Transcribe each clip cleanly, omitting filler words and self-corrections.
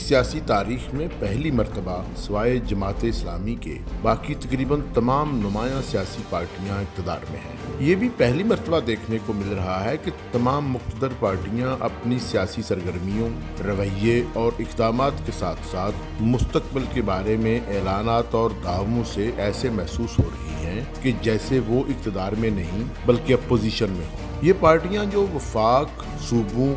सियासी तारीख में पहली मर्तबा सिवाय जमात इस्लामी के बाकी तकरीबन तमाम नुमाया सियासी पार्टियां इक़्तिदार में हैं। ये भी पहली मर्तबा देखने को मिल रहा है कि तमाम मुक़्तदर पार्टियां अपनी सियासी सरगर्मियों, रवैये और इक़दामात के साथ साथ मुस्तक़बिल के बारे में ऐलानात और दावों से ऐसे महसूस हो रही हैं कि जैसे वो इक़्तिदार में नहीं बल्कि अपोजिशन में हो। ये पार्टियां जो वफाक, सूबों,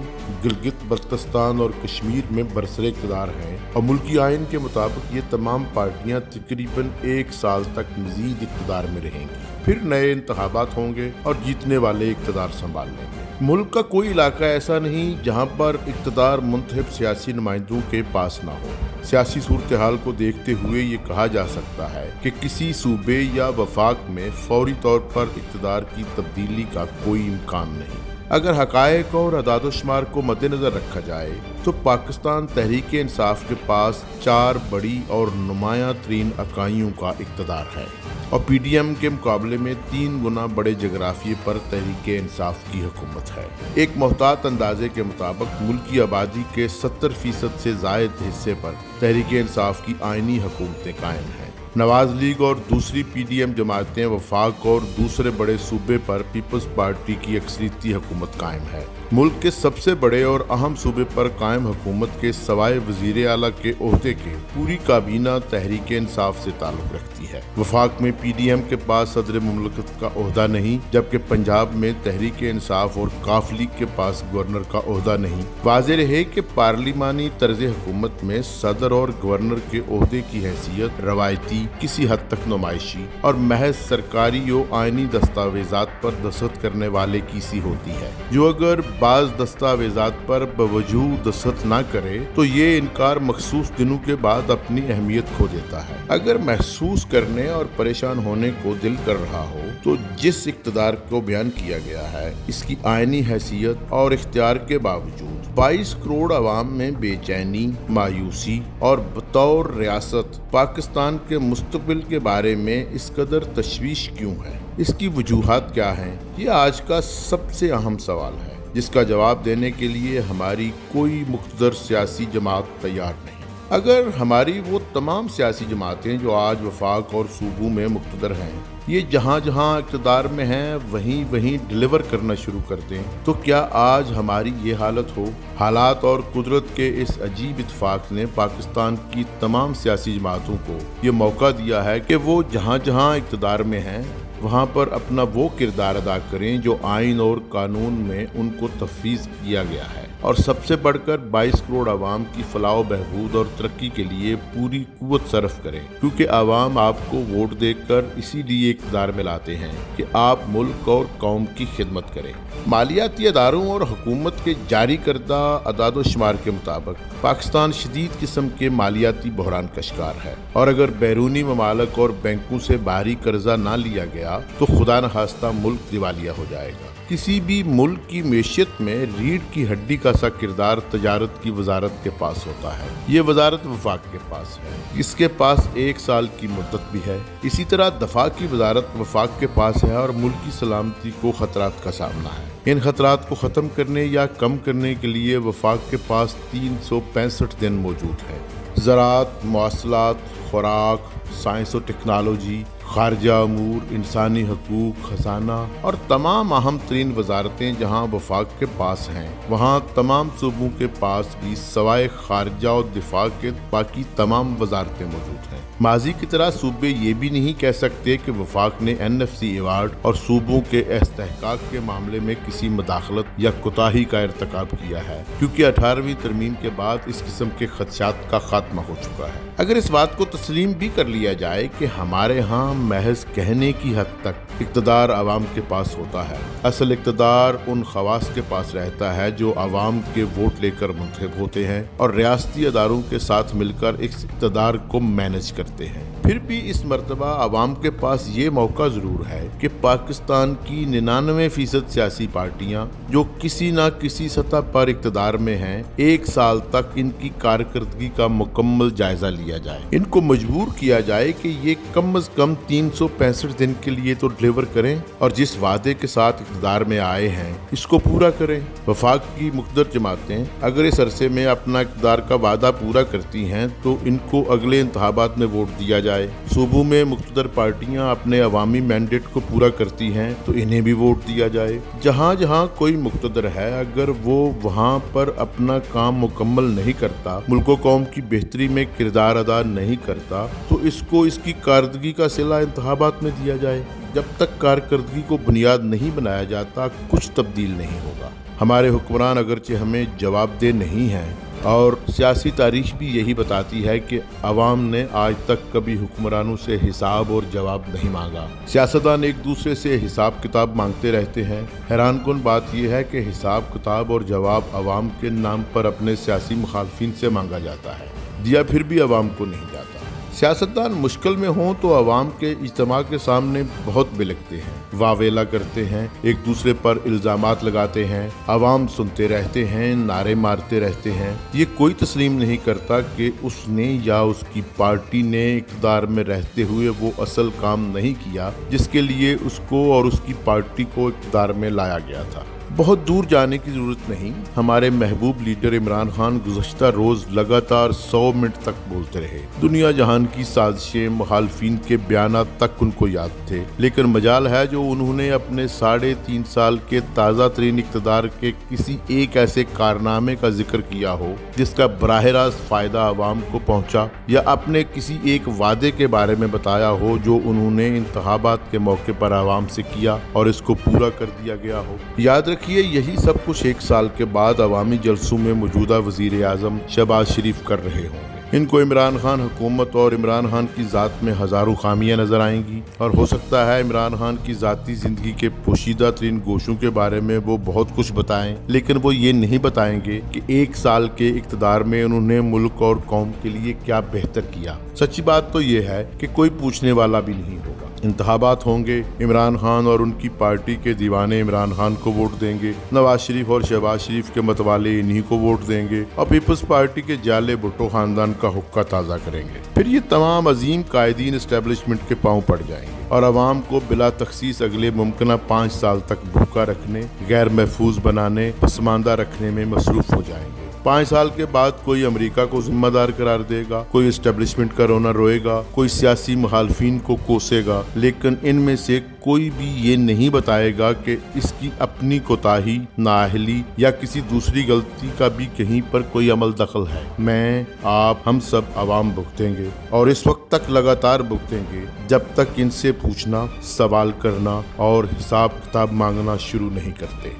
गिलगित बल्तिस्तान और कश्मीर में बरसरे इक़्तिदार हैं और मुल्की आइन के मुताबिक ये तमाम पार्टियां तकरीबन 1 साल तक मज़ीद इक़्तिदार में रहेंगी। फिर नए इंतखाबात होंगे और जीतने वाले इक़्तिदार संभाल लेंगे। मुल्क का कोई इलाका ऐसा नहीं जहां पर इक़्तिदार मुंतखब सियासी नुमाइंदों के पास ना हो। सियासी सूरत हाल को देखते हुए ये कहा जा सकता है कि किसी सूबे या वफाक में फौरी तौर पर इक़्तिदार की तब्दीली का कोई इम्कान नहीं। अगर हक़ाइक़ और अदाद-ओ-शुमार को मद्देनज़र रखा जाए तो पाकिस्तान तहरीक इंसाफ के पास 4 बड़ी और नुमाया तरीन इकाइयों का इक़्तिदार है और PDM के मुकाबले में 3 गुना बड़े जगराफिए पर तहरीक इंसाफ की हुकूमत है। एक मोहतात अंदाजे के मुताबिक मुल्क की आबादी के 70% से ज़ायद हिस्से पर तहरीक इंसाफ की आइनी हुकूमतें कायम हैं। नवाज लीग और दूसरी PDM जमातें वफाक और दूसरे बड़े सूबे पर पीपल्स पार्टी की अक्सरियती हुकूमत कायम है। मुल्क के सबसे बड़े और अहम सूबे पर कायम हुकूमत के सवाए वज़ीर आला के ओहदे के पूरी काबीना तहरीक इंसाफ से ताल्लुक़ रखती है। वफाक में PDM के पास सदर मुमलकत का ओहदा नहीं, जबकि पंजाब में तहरीक इंसाफ और काफ लीग के पास गवर्नर का ओहदा नहीं। वाज़ेह रहे कि पार्लिमानी तर्ज हुकूमत में सदर और गवर्नर के ओहदे की हैसियत रवायती, किसी हद तक नुमाइशी और महज सरकारी और आइनी दस्तावेजात पर दस्तखत करने वाले की सी होती है, जो अगर बाज दस्तावेजात पर बवजूद दस्तखत न करे तो ये इनकार मखसूस दिनों के बाद अपनी अहमियत खो देता है। अगर महसूस करने और परेशान होने को दिल कर रहा हो तो जिस इक़्तिदार को बयान किया गया है, इसकी आइनी हैसियत और इख्तियार के बावजूद 22 करोड़ आवाम में बेचैनी, मायूसी और बतौर रियासत पाकिस्तान के मुस्तक़बिल के बारे में इस कदर तशवीश क्यों है? इसकी वजूहात क्या हैं? ये आज का सबसे अहम सवाल है, जिसका जवाब देने के लिए हमारी कोई मुक़्तदर सियासी जमात तैयार नहीं। अगर हमारी वो तमाम सियासी जमातें जो आज वफाक और सूबों में मुक़्तदर हैं, ये जहाँ जहाँ इक़्तिदार में हैं वहीं वहीं डिलीवर करना शुरू कर दें, तो क्या आज हमारी ये हालत हो? हालात और कुदरत के इस अजीब इत्तेफाक ने पाकिस्तान की तमाम सियासी जमातों को ये मौका दिया है कि वो जहाँ जहाँ इक़्तिदार में हैं वहाँ पर अपना वो किरदार अदा करें जो आइन और कानून में उनको तफवीज़ किया गया है, और सबसे बढ़कर 22 करोड़ आवाम की फलाह बहबूद और तरक्की के लिए पूरी कुव्वत सर्फ करें, क्योंकि आवाम आपको वोट देकर इसीलिए इक़्तिदार में लाते हैं कि आप मुल्क और कौम की खिदमत करें। मालियाती अदारों और हुकूमत के जारी करदा अदाद-ओ-शुमार के मुताबिक पाकिस्तान शदीद किस्म के मालियाती बहरान का शिकार है, और अगर बैरूनी ममालक और बैंकों से बाहरी कर्जा ना लिया गया तो खुदा न खास्ता मुल्क दिवालिया हो जाएगा। किसी भी मुल्क की मैशियत में रीढ़ की हड्डी का सा किरदार तजारत की वजारत के पास होता है। ये वजारत वफाक के पास है, इसके पास 1 साल की मुद्दत भी है। इसी तरह दफा की वजारत वफाक के पास है और मुल्क की सलामती को खतरात का सामना है। इन खतरात को ख़त्म करने या कम करने के लिए वफाक के पास 365 दिन मौजूद है। ज़राअत, मवासलात, खुराक, साइंस और टेक्नोलॉजी, खारजा अमूर, इंसानी हकूक, खजाना और तमाम अहम तरीन वजारतें जहाँ वफाक के पास हैं, वहाँ तमाम सूबों के पास भी सवाए खारजा और दिफा के बाकी तमाम वजारतें मौजूद हैं। माजी की तरह सूबे ये भी नहीं कह सकते कि वफाक ने NFC अवार्ड और सूबों के इस्तेहकाक के मामले में किसी मदाखलत या कोताही का इर्तिकाब किया है, क्योंकि 18वीं तरमीम के बाद इस किस्म के खदशात का खात्मा हो चुका है। अगर इस बात को तस्लीम भी कर लिया जाए कि हमारे यहाँ महज कहने की हद तक इक़्तिदार आवाम के पास होता है, असल इक़्तिदार उन खवास के पास रहता है जो आवाम के वोट लेकर मुंतखब होते हैं और रियासती अदारों के साथ मिलकर इस इक़्तिदार को मैनेज करते हैं। फिर भी इस मर्तबा आवाम के पास ये मौका ज़रूर है कि पाकिस्तान की 99% सियासी पार्टियाँ जो किसी न किसी सतह पर इक़्तिदार में हैं, 1 साल तक इनकी कारकर्दगी का मुकम्मल जायजा लिया जाए। इनको मजबूर किया जाए कि ये कम अज़ कम 365 दिन के लिए तो डिलीवर करें और जिस वादे के साथ इक़्तिदार में आए हैं इसको पूरा करें। वफाक की मुक़द्दर जमातें अगर इस अरसे में अपना इक़्तिदार का वादा पूरा करती हैं तो इनको अगले इंतखाबात में वोट दिया जाए। सूबों में मुक़्तदर पार्टियां अपने अवामी मैंडेट को पूरा करती हैं तो इन्हें भी वोट दिया जाए। जहाँ जहाँ कोई मुक़्तदर है अगर वो वहाँ पर अपना काम मुकम्मल नहीं करता, मुल्क कौम की बेहतरी में किरदार अदा नहीं करता, तो इसको इसकी कारदगी का सिला इंतखाबात में दिया जाए। जब तक कारकर्दगी को बुनियाद नहीं बनाया जाता कुछ तब्दील नहीं होगा। हमारे हुक्मरान अगरचे हमें जवाबदेह नहीं हैं और सियासी तारीख भी यही बताती है कि अवाम ने आज तक कभी हुक्मरानों से हिसाब और जवाब नहीं मांगा। सियासतदान एक दूसरे से हिसाब किताब मांगते रहते हैं। हैरानकुन बात यह है कि हिसाब किताब और जवाब अवाम के नाम पर अपने सियासी मुखालफिन से मांगा जाता है, दिया फिर भी अवाम को नहीं जाता। सियासतदान मुश्किल में हों तो अवाम के इज्तिमा के सामने बहुत बिलखते हैं, वावेला करते हैं, एक दूसरे पर इल्ज़ामात लगाते हैं, अवाम सुनते रहते हैं, नारे मारते रहते हैं। ये कोई तस्लीम नहीं करता कि उसने या उसकी पार्टी ने इक़्तिदार में रहते हुए वो असल काम नहीं किया जिसके लिए उसको और उसकी पार्टी को इक़्तिदार में लाया गया था। बहुत दूर जाने की जरूरत नहीं। हमारे महबूब लीडर इमरान खान गुज़श्ता रोज लगातार 100 मिनट तक बोलते रहे। दुनिया जहान की साजिशें, मुखालफिन के बयानात तक उनको याद थे, लेकिन मजाल है जो उन्होंने अपने 3.5 साल के ताज़ा तरीन इक़्तिदार के किसी एक ऐसे कारनामे का जिक्र किया हो जिसका बराह रास्त फ़ायदा आवाम को पहुँचा, या अपने किसी एक वादे के बारे में बताया हो जो उन्होंने इंतखाबात के मौके पर आवाम से किया और इसको पूरा कर दिया गया हो। याद रखिए, यही सब कुछ 1 साल के बाद अवामी जलसों में मौजूदा वज़ीर आज़म शहबाज शरीफ कर रहे होंगे। इनको इमरान खान हुकूमत और इमरान खान की ज़ात में हज़ारों खामियां नज़र आएंगी और हो सकता है इमरान खान की ज़ाती ज़िंदगी के पोशीदा तरीन गोशों के बारे में वो बहुत कुछ बताएं, लेकिन वो ये नहीं बताएंगे कि 1 साल के इक़्तिदार में उन्होंने मुल्क और कौम के लिए क्या बेहतर किया। सच्ची बात तो ये है कि कोई पूछने वाला भी नहीं होगा। इंतखाबात होंगे, इमरान खान और उनकी पार्टी के दीवाने इमरान खान को वोट देंगे, नवाज शरीफ और शहबाज शरीफ के मतवाले इन्हीं को वोट देंगे और पीपल्स पार्टी के जाले भुट्टो खानदान का हुक्का ताज़ा करेंगे। फिर ये तमाम अजीम कायदीन एस्टेब्लिशमेंट के पांव पड़ जाएंगे और अवाम को बिला तखसीस अगले मुमकिन 5 साल तक भूखा रखने, गैर महफूज बनाने, पसमानदा रखने में मसरूफ हो जाएंगे। 5 साल के बाद कोई अमेरिका को जिम्मेदार करार देगा, कोई एस्टेब्लिशमेंट का रोना रोएगा, कोई सियासी मुखालफिन को कोसेगा, लेकिन इनमें से कोई भी ये नहीं बताएगा कि इसकी अपनी कोताही, नाअहली या किसी दूसरी गलती का भी कहीं पर कोई अमल दखल है। मैं, आप, हम सब अवाम भुगतेंगे और इस वक्त तक लगातार भुगतेंगे जब तक इनसे पूछना, सवाल करना और हिसाब किताब मांगना शुरू नहीं करते।